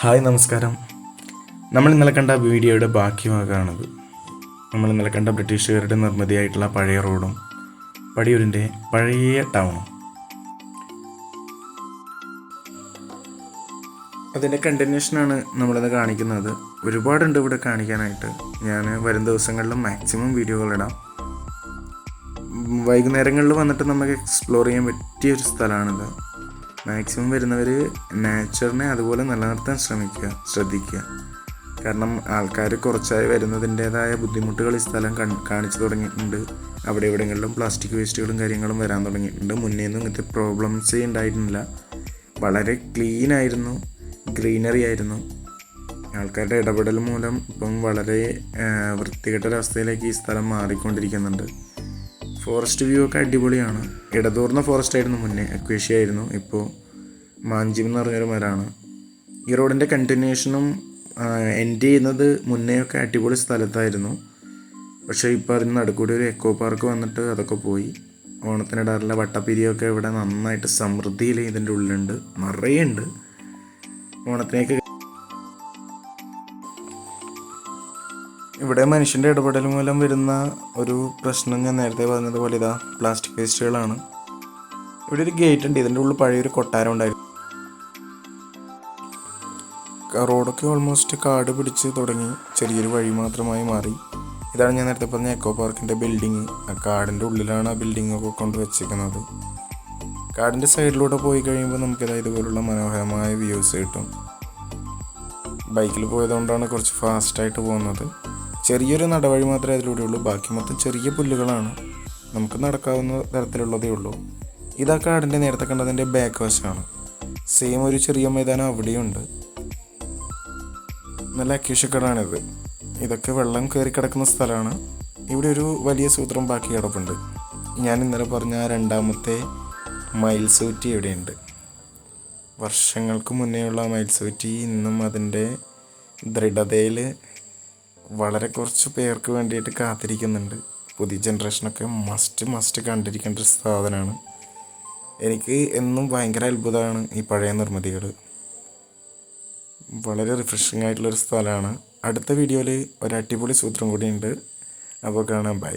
Hi നമസ്കാരം. നമ്മൾ ഇന്നലെ കണ്ട വീഡിയോയുടെ ബാക്കി ഭാഗമാണത്. നമ്മൾ ഇന്നലെ കണ്ട ബ്രിട്ടീഷുകാരുടെ നിർമ്മിതിയായിട്ടുള്ള പഴയ റോഡും പടിയൂരിൻ്റെ പഴയ ടൗണും അതിൻ്റെ കണ്ടിന്യൂഷനാണ് നമ്മളിന്ന് കാണിക്കുന്നത്. ഒരുപാടുണ്ട് ഇവിടെ കാണിക്കാനായിട്ട്. ഞാൻ വരും ദിവസങ്ങളിലും മാക്സിമം വീഡിയോകളിടാം. വൈകുന്നേരങ്ങളിൽ വന്നിട്ട് നമുക്ക് എക്സ്പ്ലോർ ചെയ്യാൻ പറ്റിയൊരു സ്ഥലമാണിത്. മാക്സിമം വരുന്നവർ നേച്ചറിനെ അതുപോലെ നിലനിർത്താൻ ശ്രദ്ധിക്കുക. കാരണം ആൾക്കാർ കുറച്ചായി വരുന്നതിൻ്റേതായ ബുദ്ധിമുട്ടുകൾ ഈ സ്ഥലം കാണിച്ചു തുടങ്ങിയിട്ടുണ്ട്. അവിടെ എവിടെയെങ്കിലും പ്ലാസ്റ്റിക് വേസ്റ്റുകളും കാര്യങ്ങളും വരാൻ തുടങ്ങിയിട്ടുണ്ട്. മുന്നേന്നും ഇങ്ങനത്തെ പ്രോബ്ലംസേ ഉണ്ടായിരുന്നില്ല. വളരെ ക്ലീനായിരുന്നു, ഗ്രീനറി ആയിരുന്നു. ആൾക്കാരുടെ ഇടപെടൽ മൂലം ഇപ്പം വളരെ വൃത്തികെട്ടൊരവസ്ഥയിലേക്ക് ഈ സ്ഥലം മാറിക്കൊണ്ടിരിക്കുന്നുണ്ട്. ഫോറസ്റ്റ് വ്യൂ ഒക്കെ അടിപൊളിയാണ്. ഇടതൂർന്ന ഫോറസ്റ്റ് ആയിരുന്നു മുന്നേ, അക്വേഷ്യ ആയിരുന്നു. ഇപ്പോൾ മാഞ്ചിം എന്ന് പറഞ്ഞൊരു മരമാണ്. ഈ റോഡിൻ്റെ കണ്ടിന്യൂഷനും എൻഡ് ചെയ്യുന്നത് മുന്നേയൊക്കെ അടിപൊളി സ്ഥലത്തായിരുന്നു. പക്ഷേ ഇപ്പോൾ അതിന് നടുക്കൂടി ഒരു എക്കോ പാർക്ക് വന്നിട്ട് അതൊക്കെ പോയി. ഓണത്തിനിടാറുള്ള വട്ടപ്പിരിയൊക്കെ ഇവിടെ നന്നായിട്ട് സമൃദ്ധിയിൽ ഇതിൻ്റെ ഉള്ളിലുണ്ട്, നിറയെ ഉണ്ട്. ഓണത്തിനേക്ക് ഇവിടെ മനുഷ്യൻ്റെ ഇടപെടൽ മൂലം വരുന്ന ഒരു പ്രശ്നം ഞാൻ നേരത്തെ പറഞ്ഞതുപോലെ ഇതാ പ്ലാസ്റ്റിക് വേസ്റ്റുകളാണ്. ഇവിടെ ഒരു ഗേറ്റ് ഉണ്ട്. ഇതിൻ്റെ ഉള്ളിൽ പഴയൊരു കൊട്ടാരം ഉണ്ടായിരുന്നു. റോഡൊക്കെ ഓൾമോസ്റ്റ് കാട് പിടിച്ച് തുടങ്ങി, ചെറിയൊരു വഴി മാത്രമായി മാറി. ഇതാണ് ഞാൻ നേരത്തെ പറഞ്ഞ എക്കോ പാർക്കിൻ്റെ ബിൽഡിങ്. ആ കാടിൻ്റെ ഉള്ളിലാണ് ആ ബിൽഡിങ്ങൊക്കെ കൊണ്ട് വെച്ചിരിക്കുന്നത്. കാടിൻ്റെ സൈഡിലൂടെ പോയി കഴിയുമ്പോൾ നമുക്കിത് ഇതുപോലുള്ള മനോഹരമായ വ്യൂസ് കിട്ടും. ബൈക്കിൽ പോയതുകൊണ്ടാണ് കുറച്ച് ഫാസ്റ്റായിട്ട് പോകുന്നത്. ചെറിയൊരു നടവഴി മാത്രമേ അതിലൂടെ ഉള്ളൂ. ബാക്കി മൊത്തം ചെറിയ പുല്ലുകളാണ്, നമുക്ക് നടക്കാവുന്ന തരത്തിലുള്ളതേ ഉള്ളൂ. ഇതാ കാടിൻ്റെ നേരത്തെ കണ്ടതിൻ്റെ ബാക്ക് വശമാണ്. സെയിം ഒരു ചെറിയ മൈതാനം അവിടെയുണ്ട്. നല്ല അക്യൂഷക്കടാണിത്. ഇതൊക്കെ വെള്ളം കയറി കിടക്കുന്ന സ്ഥലമാണ്. ഇവിടെ ഒരു വലിയ സൂത്രം ബാക്കി കിടപ്പുണ്ട്. ഞാൻ ഇന്നലെ പറഞ്ഞ രണ്ടാമത്തെ മയിൽസൂറ്റി ഇവിടെയുണ്ട്. വർഷങ്ങൾക്ക് മുന്നേയുള്ള മയിൽസൂറ്റി ഇന്നും അതിൻ്റെ ദൃഢതയിൽ വളരെ കുറച്ച് പേർക്ക് വേണ്ടിയിട്ട് കാത്തിരിക്കുന്നുണ്ട്. പുതിയ ജനറേഷനൊക്കെ മസ്റ്റ് കണ്ടിരിക്കേണ്ട ഒരു സാധനമാണ്. എനിക്ക് എന്നും ഭയങ്കര അത്ഭുതമാണ് ഈ പഴയ നിർമ്മിതികൾ. വളരെ റിഫ്രഷിംഗ് ആയിട്ടുള്ളൊരു സ്ഥലമാണ്. അടുത്ത വീഡിയോയിൽ ഒരു അടിപൊളി സൂത്രം കൂടി ഉണ്ട്. അപ്പോൾ കാണാം. ബൈ.